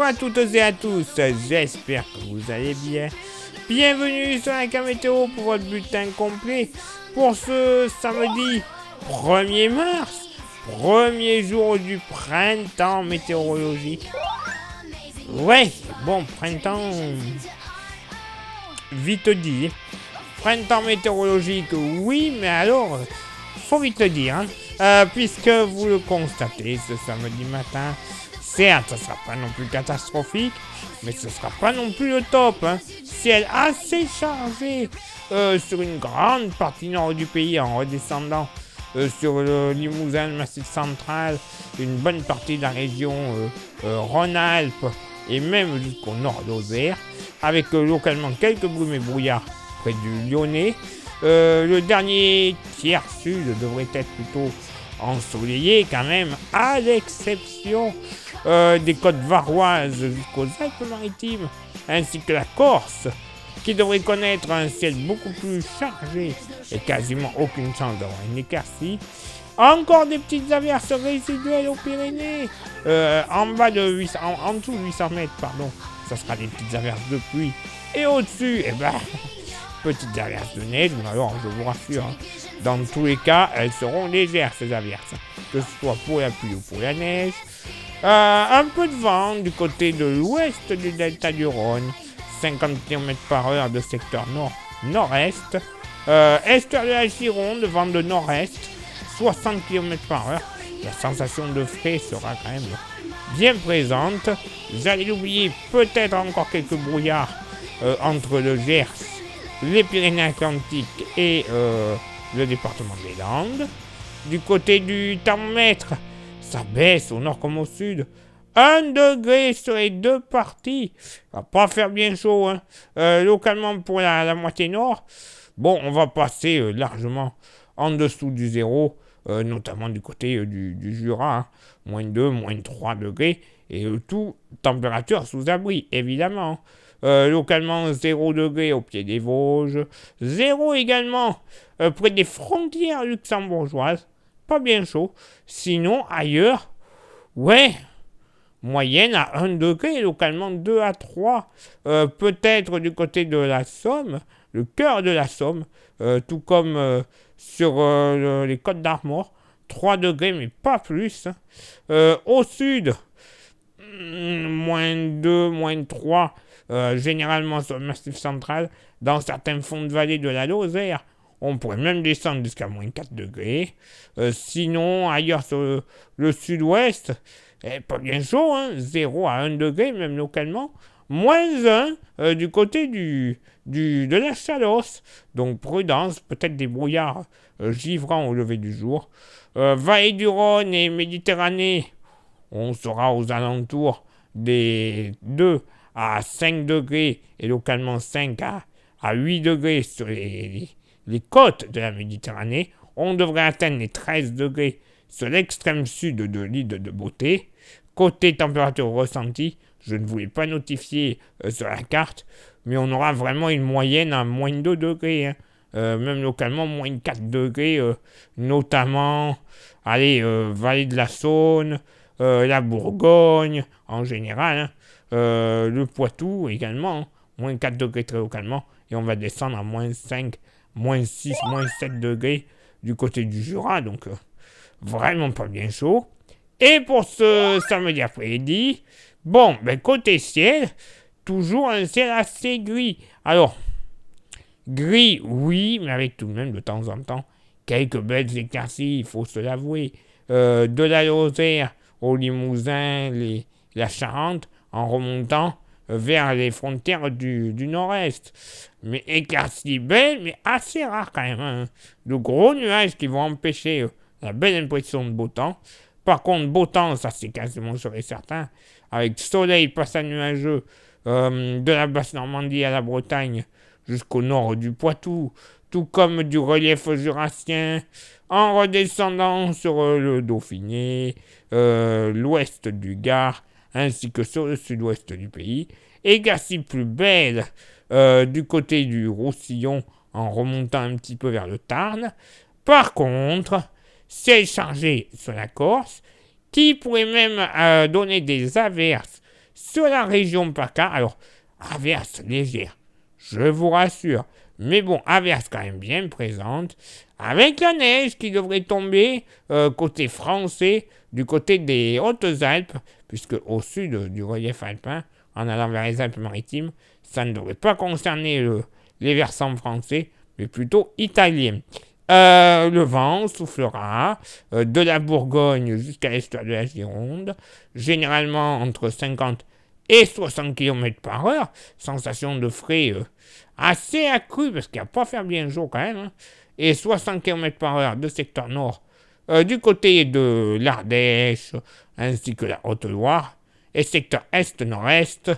à toutes et à tous, j'espère que vous allez bien. Bienvenue sur la carte météo pour votre bulletin complet pour ce samedi 1er mars, premier jour du printemps météorologique. Ouais, bon, printemps, vite dit. Printemps météorologique, oui, mais alors, faut vite le dire, puisque vous le constatez ce samedi matin. Certes, ce ne sera pas non plus catastrophique, mais ce ne sera pas non plus le top. Ciel assez chargé sur une grande partie nord du pays en redescendant sur le Limousin, le Massif central, une bonne partie de la région Rhône-Alpes et même jusqu'au nord d'Auxerre, avec localement quelques brumes et brouillards près du Lyonnais. Le dernier tiers sud devrait être plutôt ensoleillé quand même, à l'exception des côtes varoises jusqu'aux Alpes-Maritimes, ainsi que la Corse, qui devrait connaître un ciel beaucoup plus chargé et quasiment aucune chance d'avoir une éclaircie. Encore des petites averses résiduelles aux Pyrénées, en dessous de 800 mètres, ça sera des petites averses de pluie. Et au-dessus, petites averses de neige, mais alors je vous rassure, dans tous les cas, elles seront légères ces averses, que ce soit pour la pluie ou pour la neige. Un peu de vent du côté de l'ouest du delta du Rhône, 50 km/h de secteur nord-est. Est de la Gironde, vent de nord-est, 60 km/h. La sensation de frais sera quand même bien présente. Vous allez l'oublier, peut-être encore quelques brouillards entre le Gers, les Pyrénées-Atlantiques et le département des Landes. Du côté du thermomètre, ça baisse au nord comme au sud. 1 degré sur les deux parties. Ça va pas faire bien chaud. Localement pour la moitié nord, bon, on va passer largement en dessous du zéro, notamment du côté du Jura. Moins 2, moins 3 degrés. Et tout, température sous abri, évidemment. Localement 0 degré au pied des Vosges. 0 également près des frontières luxembourgeoises. Pas bien chaud. Sinon, ailleurs, ouais, moyenne à 1 degré, localement 2 à 3. Peut-être du côté de la Somme, le cœur de la Somme, tout comme sur les Côtes d'Armor. 3 degrés, mais pas plus. Au sud, moins 2, moins 3, généralement sur le Massif central. Dans certains fonds de vallée de la Lozère, on pourrait même descendre jusqu'à moins 4 degrés. Sinon, ailleurs sur le sud-ouest, pas bien chaud, 0 à 1 degré, même localement. Moins 1 du côté de la Chalosse. Donc prudence, peut-être des brouillards givrants au lever du jour. Vallée du Rhône et Méditerranée, on sera aux alentours des 2 à 5 degrés et localement 5 à 8 degrés sur les côtes de la Méditerranée. On devrait atteindre les 13 degrés sur l'extrême sud de l'île de Beauté. Côté température ressentie, je ne vous l'ai pas notifié sur la carte, mais on aura vraiment une moyenne à moins 2 degrés. Même localement, moins 4 degrés, notamment, vallée de la Saône, la Bourgogne, en général, le Poitou également, moins 4 degrés très localement, et on va descendre à moins 5, moins 6, moins 7 degrés du côté du Jura, donc vraiment pas bien chaud. Et pour ce samedi après-midi, bon, côté ciel, toujours un ciel assez gris. Alors, gris, oui, mais avec tout de même de temps en temps quelques belles éclaircies, il faut se l'avouer. De la Lozère au Limousin, la Charente, en remontant vers les frontières du nord-est. Mais éclaircies belles, mais assez rares quand même. De gros nuages qui vont empêcher la belle impression de beau temps. Par contre, beau temps, ça c'est quasiment sûr et certain. Avec soleil passant nuageux de la Basse-Normandie à la Bretagne jusqu'au nord du Poitou, tout comme du relief jurassien, en redescendant sur le Dauphiné, l'ouest du Gard, ainsi que sur le sud-ouest du pays. Éclaircies plus belles du côté du Roussillon, en remontant un petit peu vers le Tarn. Par contre, ciel chargé sur la Corse, qui pourrait même donner des averses sur la région PACA. Alors, averse légère, je vous rassure. Mais bon, averse quand même bien présente, avec la neige qui devrait tomber côté français, du côté des Hautes-Alpes, puisque au sud du relief alpin, en allant vers les Alpes-Maritimes, ça ne devrait pas concerner les versants français, mais plutôt italiens. Le vent soufflera de la Bourgogne jusqu'à l'est de la Gironde, généralement entre 50 et 60 km par heure, sensation de frais assez accrue, parce qu'il n'y a pas faire bien jour quand même, hein, et 60 km par heure de secteur nord, du côté de l'Ardèche, ainsi que la Haute-Loire, et secteur est-nord-est,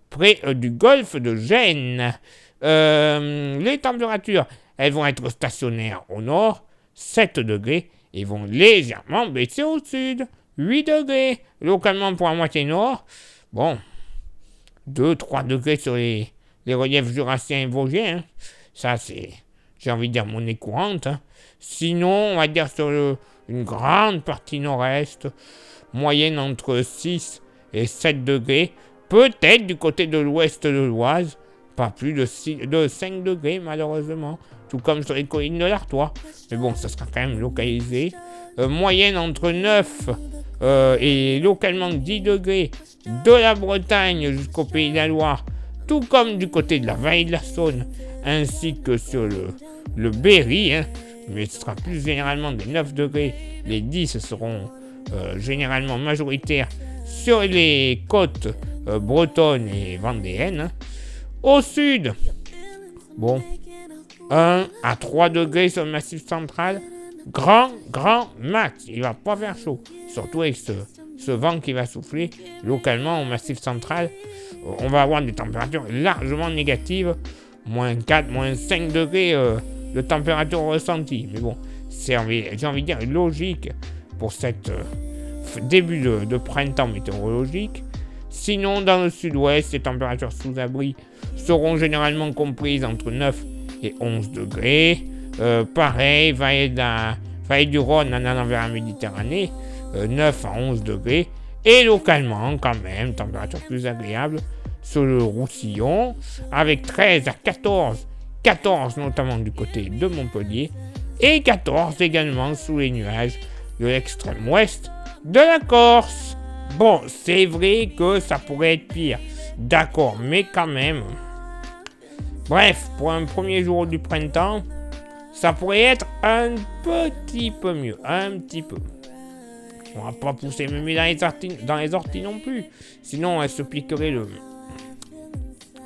près du golfe de Gênes. Les températures, elles vont être stationnaires au nord, 7 degrés, et vont légèrement baisser au sud, 8 degrés, localement pour la moitié nord. Bon, 2-3 degrés sur les reliefs jurassiens et vosgiens, hein. Ça c'est, j'ai envie de dire, monnaie courante, hein. Sinon, on va dire sur une grande partie nord-est, moyenne entre 6 et 7 degrés, peut-être du côté de l'ouest de l'Oise, pas plus de 5 degrés malheureusement, tout comme sur les collines de l'Artois, mais bon, ça sera quand même localisé. Moyenne entre 9 et localement 10 degrés de la Bretagne jusqu'au Pays de la Loire, tout comme du côté de la vallée de la Saône, ainsi que sur le Berry, hein, mais ce sera plus généralement des 9 degrés, les 10 seront généralement majoritaires sur les côtes bretonnes et vendéennes. Hein. Au sud, bon, 1 à 3 degrés sur le massif central, grand max, il va pas faire chaud, surtout avec ce vent qui va souffler localement au massif central. On va avoir des températures largement négatives, moins 4, moins 5 degrés de température ressentie. Mais bon, j'ai envie de dire logique pour cette début de printemps météorologique. Sinon, dans le sud-ouest, les températures sous abri seront généralement comprises entre 9 et 11 degrés. Pareil, vallée du Rhône en allant vers la Méditerranée, 9 à 11 degrés. Et localement, quand même, température plus agréable sur le Roussillon, avec 13 à 14 notamment du côté de Montpellier, et 14 également sous les nuages de l'extrême ouest de la Corse. Bon, c'est vrai que ça pourrait être pire, d'accord, mais quand même. Bref, pour un premier jour du printemps, ça pourrait être un petit peu mieux, un petit peu. On va pas pousser mémé dans les orties non plus, sinon elle se piquerait le...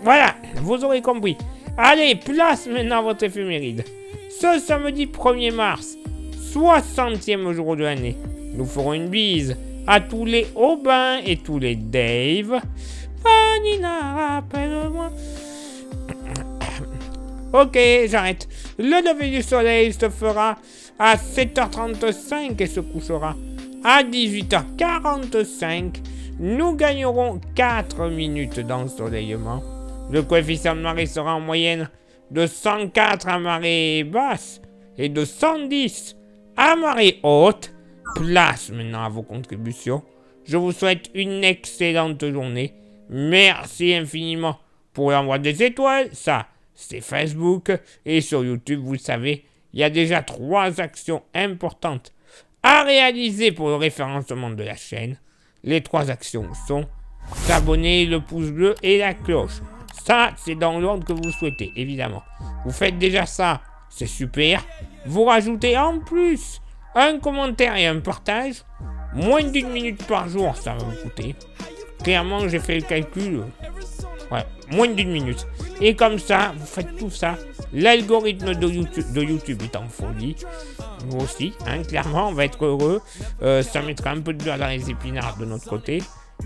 Voilà, vous aurez compris. Allez, place maintenant votre éphéméride. Ce samedi 1er mars, 60e jour de l'année, nous ferons une bise à tous les Aubin et tous les Dave. Vanina, rappelle-moi. Ok, j'arrête. Le lever du soleil se fera à 7h35 et se couchera à 18h45. Nous gagnerons 4 minutes d'ensoleillement. Le coefficient de marée sera en moyenne de 104 à marée basse et de 110 à marée haute. Place maintenant à vos contributions. Je vous souhaite une excellente journée. Merci infiniment pour l'envoi des étoiles. Ça, c'est Facebook. Et sur YouTube, vous le savez, il y a déjà 3 actions importantes à réaliser pour le référencement de la chaîne. Les 3 actions sont s'abonner, le pouce bleu et la cloche. Ça, c'est dans l'ordre que vous souhaitez, évidemment. Vous faites déjà ça, c'est super. Vous rajoutez en plus un commentaire et un partage. Moins d'1 minute par jour, ça va vous coûter. Clairement, j'ai fait le calcul. Ouais, moins d'1 minute. Et comme ça, vous faites tout ça. L'algorithme de YouTube est en folie. Nous aussi, hein, clairement, on va être heureux. Ça mettra un peu de beurre dans les épinards de notre côté.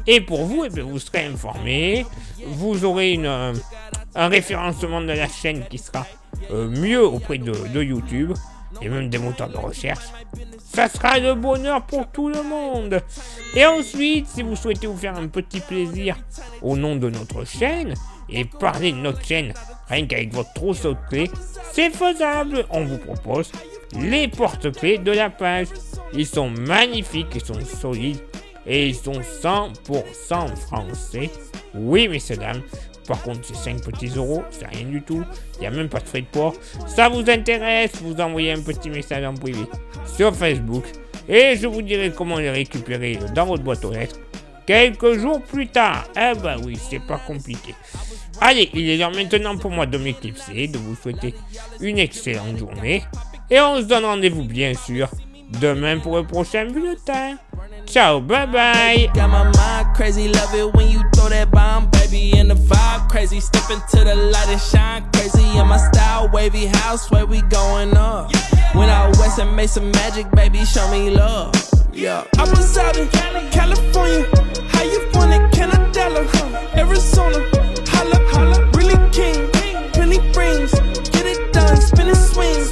Et pour vous, eh bien, vous serez informés. Vous aurez un référencement de la chaîne qui sera mieux auprès de YouTube. Et même des moteurs de recherche. Ça sera le bonheur pour tout le monde. Et ensuite, si vous souhaitez vous faire un petit plaisir au nom de notre chaîne et parler de notre chaîne rien qu'avec votre trousseau de clés, c'est faisable. On vous propose les porte-clés de la page. Ils sont magnifiques, ils sont solides. et ils sont 100% français. Oui, messieurs, dames. Par contre, c'est 5 petits euros, c'est rien du tout. Il n'y a même pas de frais de port. Ça vous intéresse, vous envoyez un petit message en privé sur Facebook et je vous dirai comment les récupérer dans votre boîte aux lettres quelques jours plus tard. Eh ben oui, c'est pas compliqué. Allez, il est l'heure maintenant pour moi de m'éclipser, de vous souhaiter une excellente journée. Et on se donne rendez-vous bien sûr demain pour le prochain bulletin. Ciao, bye bye. Got my mind crazy, love it when you throw that bomb, baby, in the vibe crazy. Step into the light and shine crazy. In my style, wavy house, where we going up. Went out west and made some magic, baby, show me love. Yeah, I was out in California. How you feeling? Canadella, Arizona. Holla, holla, really king. Plenty rings, get it done, spinning swings.